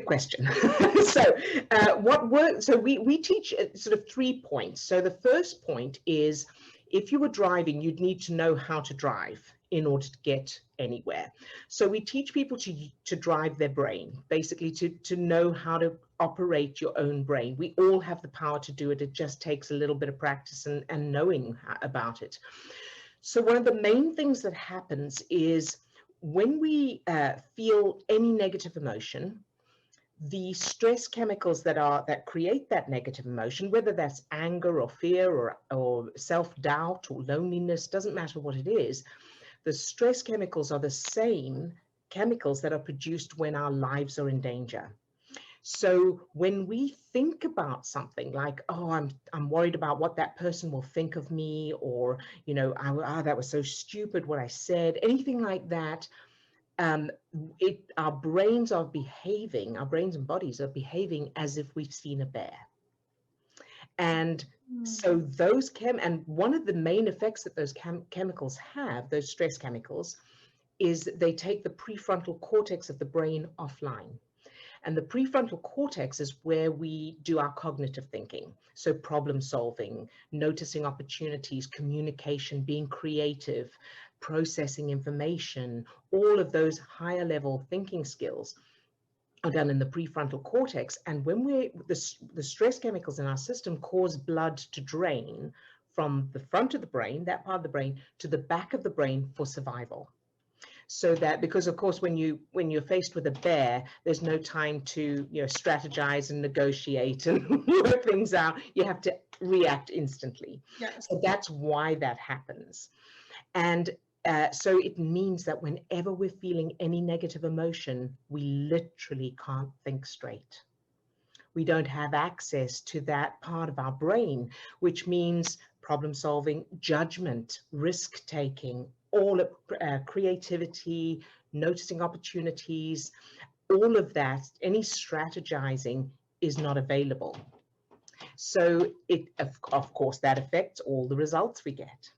question. So what works? So we teach sort of 3 points. So the first point is, if you were driving, you'd need to know how to drive in order to get anywhere. So we teach people to drive their brain, basically to know how to operate your own brain. We all have the power to do it. It just takes a little bit of practice and knowing about it. So one of the main things that happens is when we feel any negative emotion, the stress chemicals that create that negative emotion, whether that's anger or fear or self-doubt or loneliness, doesn't matter what it is, the stress chemicals are the same chemicals that are produced when our lives are in danger. So when we think about something like, oh, I'm worried about what that person will think of me, or, you know, that was so stupid what I said, anything like that, our brains and bodies are behaving as if we've seen a bear. And so those and one of the main effects that those chemicals have, those stress chemicals, is they take the prefrontal cortex of the brain offline. And the prefrontal cortex is where we do our cognitive thinking. So problem solving, noticing opportunities, communication, being creative, processing information, all of those higher level thinking skills are done in the prefrontal cortex. And when the stress chemicals in our system cause blood to drain from the front of the brain, that part of the brain, to the back of the brain for survival. So that, because of course, when you're faced with a bear, there's no time to, you know, strategize and negotiate and work things out. You have to react instantly. Yes. So that's why that happens. And so it means that whenever we're feeling any negative emotion, we literally can't think straight. We don't have access to that part of our brain, which means problem solving, judgment, risk taking, all of creativity, noticing opportunities, all of that, any strategizing is not available. So of course, that affects all the results we get.